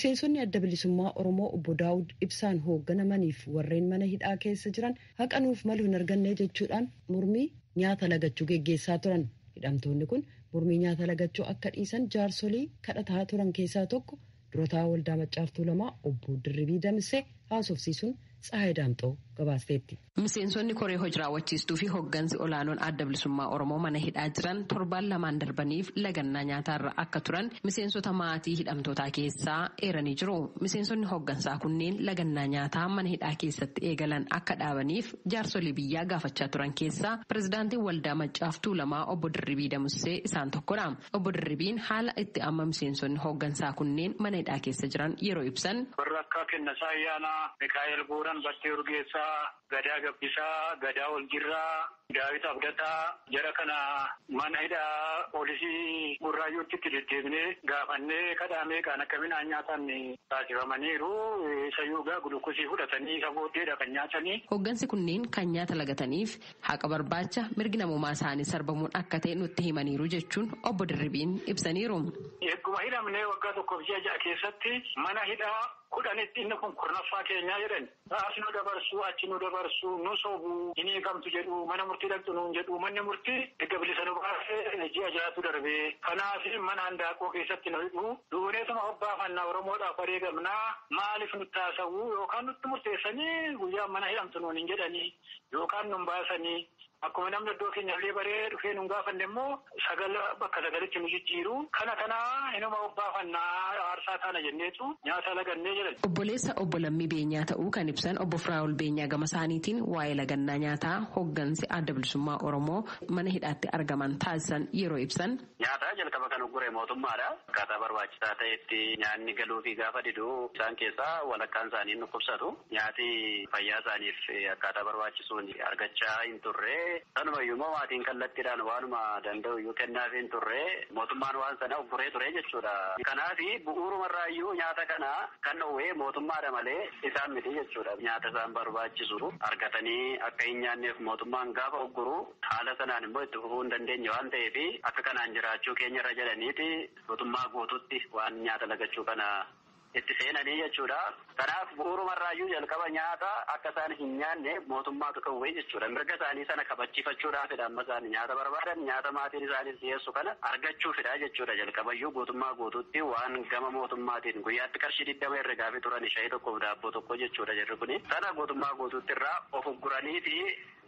Miseensonni adda bilisummaa Oromoo obbo Daawud Ibsaan hoogganamaniif warreen mana hidhaa keessa jiran haqanuuf malu hin arganne jechuudhaan mormii nyaata lagachuu geggeessaa turan. Hidhamtoonni kun mormii nyaata lagachuu akka dhiisan jaarsolii kadhataa turan keessaa tokko durataa waldaa Maccaaftuu Lamaa obbo Dirribii Damsee haasofsiisuun Tsahaay Daamxoo gabaasteetti. Miseensonni koree hojii raawwachiistuu fi hooggansi olaanoon adda bilisummaa Oromoo mana hidhaa jiran torban lamaan darbaniif lagannaa nyaataarra akka turan miseensota maatii hidhamtootaa keessaa eeranii jiru. Miseensonni hooggansaa kunneen lagannaa nyaataa mana hidhaa keessatti eegalan akka dhaabaniif jaarsolii biyyaa gaafachaa turan keessaa pirezidaantiin waldaa Maccaaftuu Lamaa obbo Dirribii Damsee isaan tokkodha. Obbo Dirribiin haala itti amma miseensonni hooggansaa kunneen mana hidhaa keessa jiran yeroo ibsan. Akka Kennasaa Ayyaanaa, Mikaa'el Buuran, Battee Urgeessaa, Gadaa Gabbisaa, Gadaa Olgirraa, Daawit Abdataa jara kana mana hidhaa poolisii Burraayyuutti itti deddeebinee gaafannee kadhaamee kan akka midhaan nyaatan taasifamaniiru. Isayyuu gulukkosii fudhatanii isa booddeedha kan nyaatanii. Hooggansi kunneen kan nyaata lagataniif haqa barbaacha mirgi namummaa isaanii sarbamuun akka ta'e nutti himaniiru jechuun obbo Dirribiin ibsaniiru. Egguma hidhamnee waggaa tokkoof ji'a ja'a keessatti mana hidhaa 10 inni kun kurnaffaa keenyaa jedhan. As nu dabarsu, achi nu dabarsu, nu sobu, inni kamtu jedhu, mana murtii dhaqxu nuun jedhu, manni murtii erga bilisa nu baasee ji'a ja'atu darbee. Kanaaf mana handaaqoo keessatti nu hidhu. Duuneetuma hobbaafannaa Oromoodhaaf wareegamnaa maaliif nutti haasa'u yookaan nutti murteessanii guyyaa mana hidhamtu nuun hin jedhanii yookaan nun baasanii. Akkuma namni iddoo keenyallee baree dhufee nun gaafanne immoo bakka sagalitti nu jijjiiru. Kana inuma hobbaafannaa aarsaa taana jenneetu nyaata lagannee jedhan. Obboleessa obbo Lammii Beenyaa ta'uu kan ibsan obbo Firaa'ol Beenyaa gama isaaniitiin waa'ee lagannaa nyaataa hooggansi adda bilisummaa Oromoo mana hidhaatti argaman taasisan yeroo ibsan. Nyaata jalqaba kan uggure mootummaadha. Akkaataa barbaachisaa ta'etti nyaanni galuufi gaafa diduu isaan keessaa walakkaan isaanii dhukkubsatu. Nyaati fayyaa isaaniif akkaataa barbaachisuun argachaa hin turre. Sanumayyuu maatiin kallattiidhaan waanuma danda'u iyyuu kennaaf hin turre mootummaan waan sana ugguree ture jechuudha. Kanaaf bu'uurumarraayyuu nyaata kana kan dhowwee mootummaadha malee isaan miti jechuudha. Nyaata isaan barbaachisu argatanii akka hin nyaanneef mootummaan gaafa ugguru haala sanaan immoo itti fufuu hin dandeenye waan ta'eef akka kanaan jiraachuu keenyarra jedhaniiti mootummaa guututti waan nyaata lagachuu kana itti seenanii jechuudha. Kanaaf bu'uurumarraayyuu jalqaba nyaata akka isaan hin nyaanne mootummaatu kawwee jechuudha. Mirga isaanii sana kabachiifachuudhaafidha amma isaan nyaata barbaadan nyaata maatiin isaaniif dhiyeessu kana argachuufidha jechuudha. Jalqabayyuu guutummaa guututti waan gama mootummaatiin guyyaatti qarshii 20 herregaafi turan shayii tokkoof daabboo tokko jechuudha jirri kuni. Sana guutummaa guututti irraa of ugguraniiti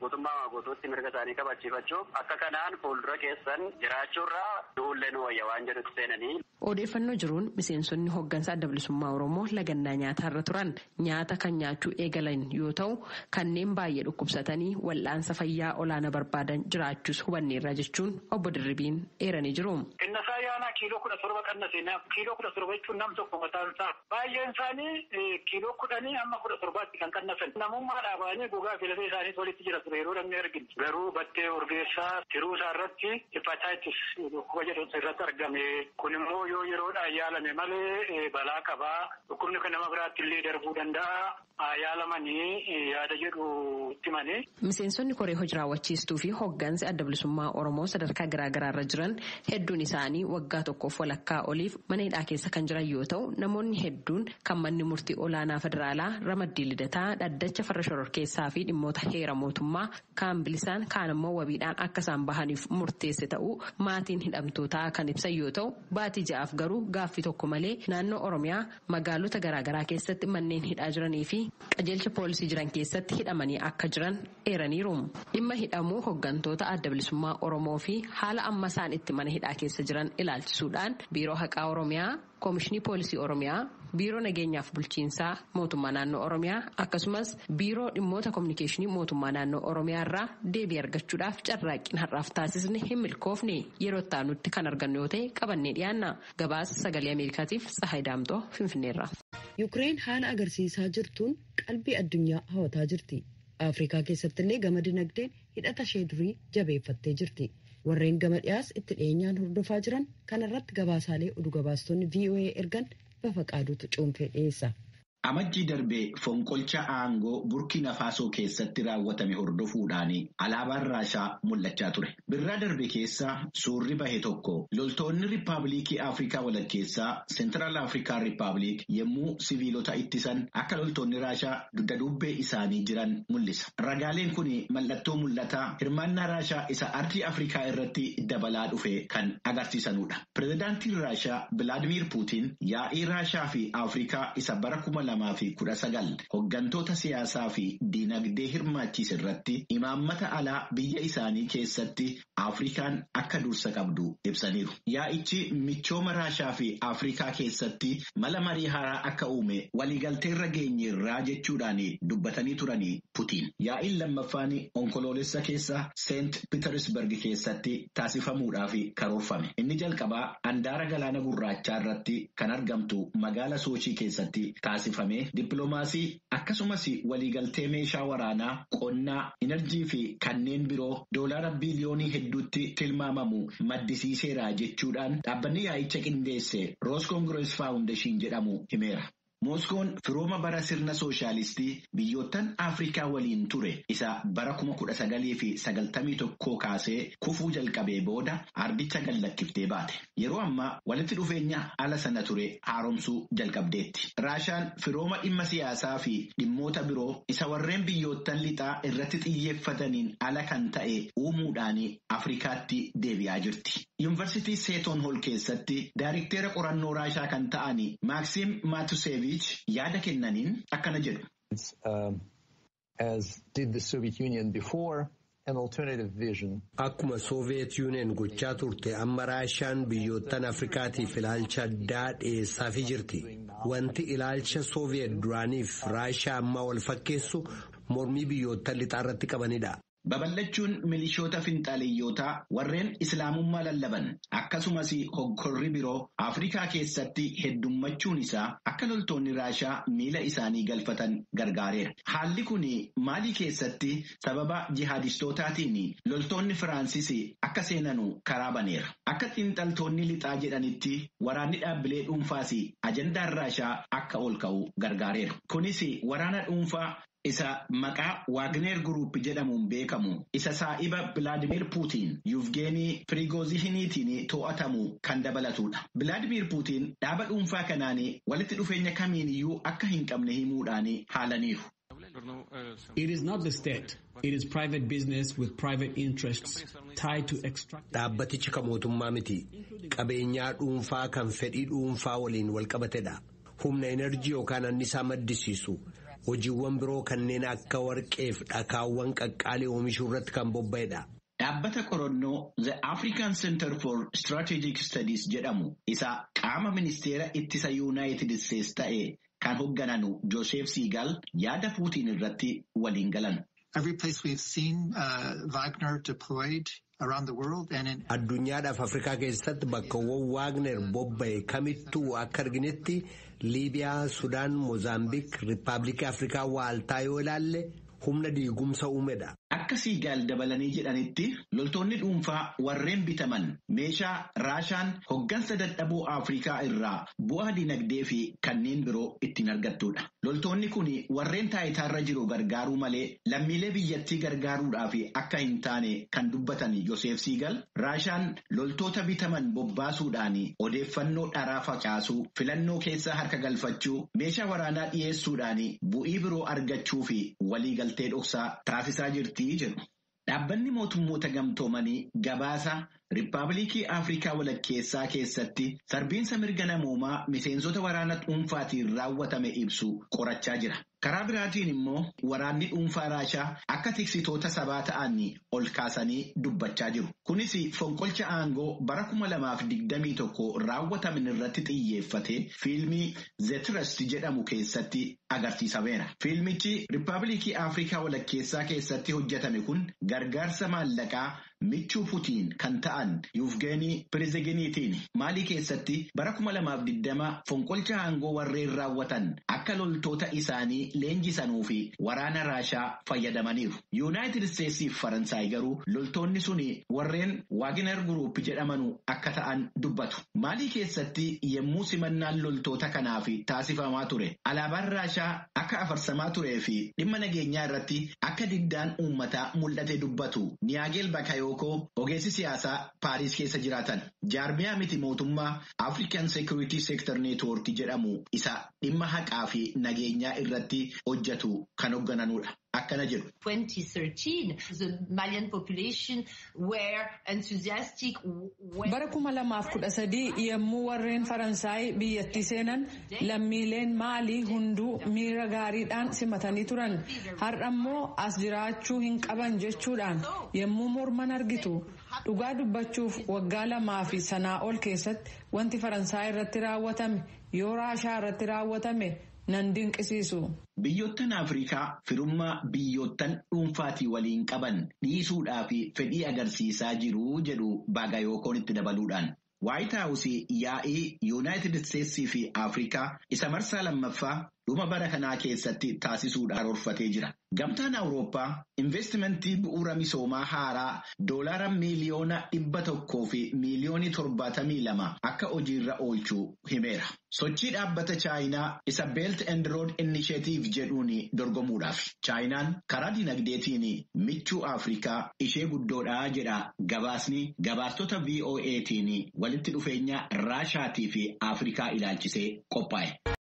guutummaa guututti mirga isaanii kabachiifachuuf akka kanaan fuuldura keessan jiraachuurraa du'ullee nu wayya waan jedhutti seenanii. Odeeffannoo jiruun miseensonni hooggansa adda bilisummaa Oromoo lagannaa nyaatarra turan nyaata kan nyaachuu eegalan yoo ta'u kanneen baay'ee dhukkubsatanii wal'aansa fayyaa olaanaa barbaadan jiraachuus hubanneerra jechuun obbo Dirribiin eeranii jiru. Kennasaa Ayyaanaa kiiloo 17 qannasee kiiloo 17 jechuun nam tokko mataan isaa baay'een isaanii kiiloo 10 amma 17tti kan qannasan. Namummaa dhaabanii gogaa filatee isaanii walitti jira ture yeroo namni arginu. Garuu Battee Urgeessaa tiruu isaa irratti hepatitis dhukkuba jedhamtu irratti argame. Kun immoo yoo yeroodhaan yaalame malee balaa qabaa. Dhukkubni kan nama biraatti illee darbuu danda'a. Yaalamanii yaada jedhu itti mane. Miseensonni koree hojii raawwachiistuu fi hooggansi adda bilisummaa Oromoo sadarkaa garaagaraarra jiran hedduun isaanii waggaa tokkoof walakkaa oliif mana hidhaa keessa kan jiran yoo ta'u namoonni hedduun kan manni murtii olaanaa federaalaa ramaddii lidataa dhaddacha farra shororkeessaa fi dhimmoota heera mootummaa kaan bilisaan kaan immoo wabiidhaan akka isaan bahaniif murteesse ta'uu maatiin hidhamtootaa kan ibsan yoo ta'u baatii ja'aaf garuu gaaffii tokko malee naannoo Oromiyaa magaalota garaagaraa keessatti manneen hidhaa jiranii fi qajeelcha poolisii jiran keessatti hidhamanii akka jiran eeraniiru. Dhimma hidhamuu hooggantoota adda bilisummaa Oromoo fi haala amma isaan itti mana hidhaa keessa jiran ilaalchisuudhaan biiroo haqaa Oromiyaa, Koomishinii Poolisii Oromiyaa, Biiroo Nageenyaaf Bulchiinsaa Mootummaa Naannoo Oromiyaa akkasumas Biiroo Dhimmoota Kominikeeshinii Mootummaa Naannoo Oromiyaa irraa deebii argachuudhaaf carraaqqiin har'aaf taasisne hin milkoofne yeroo itti kan argannu yoo ta'e qabannee dhiyaanna. Gabaasa Sagalee Ameerikaatiif Tsahaay Daamxoo Finfinneerra. Yuukireen haala agarsiisaa jirtuun qalbii addunyaa hawataa jirti. Afrikaa keessatti illee gama dinagdeen hidhata ishee durii jabeeffattee jirti. Warreen gama dhiyaas itti dhiyeenyaan hordofaa jiran kanarratti gabaasaalee oduu gabaastonni VOA ergan Bafaqaaduutu cuunfee dhiyeessa. Amajjii darbee fonqolcha aangoo Burkina Faso keessatti raawwatame hordofuudhaan alaabaan Raashaa mul'achaa ture. Birraa darbe keessa suurri bahe tokko loltoonni Riippaabilikii Afrikaa walakkeessaa Seentiraal Afrikaan Riippaabilik yommuu siviilota ittisan akka loltoonni Raashaa dugda duubee isaanii jiran mul'isa. Ragaaleen kun mallattoo mul'ataa hirmaannaa Raashaa isa ardii Afrikaa irratti dabalaa dhufe kan agarsiisanudha. Pireezidaantiin Raashaa Vilaadimiir Puutiin yaa'ii Raashaa fi Afrikaa isa bara 2019 hoggantoota siyaasaa fi diinagdee hirmaachise irratti imaammata alaa biyya isaanii keessatti Afrikaan akka dursa qabdu ibsaniiru. Yaa'ichi michooma Raashaa fi Afrikaa keessatti mala marii haaraa akka uume waliigalteerra geenyeerraa jechuudhaan dubbatanii turanii Putiin. Yaa'iin lammaffaan onkoloolessa keessa Seent Pitersberg keessatti taasifamuudhaaf karoorfame. Inni jalqabaa handaara galaana gurraachaa irratti kan argamtu magaala Soochii keessatti taasifame. Dippiloomaasii akkasumas waliigaltee meeshaa waraanaa, qonnaa, enerjii fi kanneen biroo doolaara biliyoonii hedduutti tilmaamamu maddisiiseera jechuudhaan dhaabbanni yaa'icha qindeesse Roos Koongirees Faawundeeshin jedhamu himeera. Mooskoon firooma bara sirna sooshaalistii biyyoottan Afrikaa waliin ture isa bara 1991 kaasee kufuu jalqabee booda ardicha gallakkiftee baate. Yeroo ammaa walitti dhufeenya ala sana ture haaromsuu jalqabdeetti. Raashaan firooma dhimma siyaasaa fi dhimmoota biroo isa warreen biyyoottan lixaa irratti xiyyeeffataniin ala kan ta'e uumuudhaan Afrikaatti deebi'aa jirti. Yuunivarsiitii Seeton Hool keessatti daayirikteera qorannoo Raashaa kan ta'an Maaksiim Maatuseevi yaada kennaniin akkana jedhu. As did the Soviet Union before, an alternative vision. Akkuma Soviet Union gochaa turte amma Raashaan biyyoottan Afrikaatiif ilaalcha addaa dhiyeessaafii jirti. Wanti ilaalcha Soviet duraaniif Raashaa ammaa wal fakkeessu mormii biyyoottan lixaa irratti qabanidha. Babal'achuun milishoota finxaaliyyootaa warreen islaamummaa lallaban akkasumas hoggorri biroo Afrikaa keessatti heddummachuun isaa akka loltoonni Raashaa miila isaanii galfatan gargaareera. Haalli kun Maalii keessatti sababa jihaadistootaatiin loltoonni Firaansis akka seenanu karaa baneera. Akka xiinxaltoonni lixaa jedhanitti waraanni dhaabbilee dhuunfaas ajandaan Raashaa akka ol ka'u gargaareera. Kunis waraana dhuunfaa isa maqaa Waagner Group jedhamuun beekamu isa saa'iba Vilaadimiir Puutiin Yuvgeenii Pirigoozhiniitiin to'atamu kan dabalatudha. Vilaadimiir Puutiin dhaaba dhuunfaa kanaan walitti dhufeenya kamiiniyyuu akka hin qabne himuudhaan haalaniiru. It is not the state. It is private business with private interests tied to extract. Dhaabbatichi kan mootummaa miti. Qabeenyaa dhuunfaa kan fedhii dhuunfaa waliin wal qabatedha. Humna enerjii yookaan annisaa maddisiisu. Hojiiwwan biroo kanneen akka warqeef dhakaawwan qaqqaalee oomishuu irratti kan bobba'edha. Dhaabbata qorannoo The African Center for Strategic Studies jedhamu isa qaama ministeera ittisa Yuunaayitid Isteets ta'e kan hoggananu Joosef Siigal yaada Puutiin irratti waliin galan. Every place we've seen Wagner deployed around the world and in addunyaadhaaf Afrikaa keessatti bakkawwan Wagner bobba'e kamittuu akka arginetti Liibiyaa, Sudaan, Moozaambiik, Riippaabilikii Afrikaa waaltaa yoo ilaalle humna diigumsa uumedha. Akka Siigaal dabalanii jedhanitti loltoonni dhuunfaa warreen bitaman meeshaa Raashaan hoggansa dadhaboo Afrikaa irraa bu'aa dinagdee fi kanneen biroo ittiin argattudha. Loltoonni kun warreen taayitaarra jiru gargaaruu malee lammiilee biyyattii gargaaruudhaaf akka hin taane kan dubbatan Joosef Siigal Raashaan loltoota bitaman bobbaasuudhaan odeeffannoo dharaa facaasuu, filannoo keessaa harka galfachuu, meeshaa waraanaa dhiyeessuudhaan bu'ii biroo argachuu fi waliigaltee dhoksaa taasisaa jirti jedhu. Dhaabbanni mootummoota gamtoomanii gabaasa Riippaabilikii Afrikaa walakkeessaa keessatti sarbiinsa mirga namoomaa miseensota waraana dhuunfaatiin raawwatame ibsu qorachaa jira. Karaa biraatiin immoo waraanni dhuunfaa Raashaa akka tiksitoota sabaa ta'an ol kaasanii dubbachaa jiru. Kunis fonqolcha aangoo bara 2021 raawwatame irratti xiyyeeffate fiilmii The Trust jedhamu keessatti agarsiisameera. Fiilmichi Riippaabilikii Afrikaa walakkeessaa keessatti hojjetame kun gargaarsa maallaqaa michuu Putiin kan ta'an Yevgeny Prigozhiniin Maalii keessatti bara 2020 fonqolcha aangoo warreen raawwatan akka loltoota isaanii leenjisanii fi waraana Raashaa fayyadamaniiru. Yuunaayitid Isteetsii fi Faransaay garuu loltoonni suni warreen Wagner Group jedhamanu akka ta'an dubbatu. Maalii keessatti yemmuu simannaan loltoota kanaaf taasifamaa ture alaabaan Raashaa akka afarsamaa turee fi dhimma nageenyaa irratti akka diddaan uummataa mul'ate dubbatu. Niyaageel Bakayoko ogeessi siyaasaa Paariis keessa jiraatan jaarmiyaa miti mootummaa African Security Sector Network jedhamu isa dhimma haqaa fi nageenyaa irratti hojjetu kan hooggananudha. Akkana jedhu. 2013 the Malian population were enthusiastic. Bara 2013 yemmuu warreen Faransaay biyyattii seenan lammiileen Maalii hunduu miira gaariidhaan simatanii turan. Har'ammoo as jiraachuu hin qaban jechuudhaan yemmuu morman argitu. Dhugaa dubbachuuf waggaa 2 fi sanaa ol keessatti wanti Faransaay irratti raawwatame yoo Raashaa irratti raawwatame nan dinqisiisu. Biyyoottan Afrikaa firummaa biyyoottan dhuunfaatii waliin qaban dhiisuudhaa fi fedhii agarsiisaa jiru jedhu Bagayokoon itti dabaluudhaan. White House yaa'ii United States fi Afrikaa isa marsaa lammaffaa dhuma bara kanaa keessatti taasisuudhaan karoorfatee jira. Gamtaan Awurooppaa investimentii bu'uura misoomaa haaraa $100 miliyoona 100 fi miliyoonii 72 akka hojiirra oolchuu himeera. Sochii dhaabbata Chaayinaa isa Belt and Road Initiative jedhuun dorgomuudhaaf. Chaayinaan karaa dinagdeetiin michuu Afrikaa ishee guddoodhaa jedha gabaasni gabaastota VOA'tiin walitti dhufeenya Raashaatii fi Afrikaa ilaalchisee qophaa'e.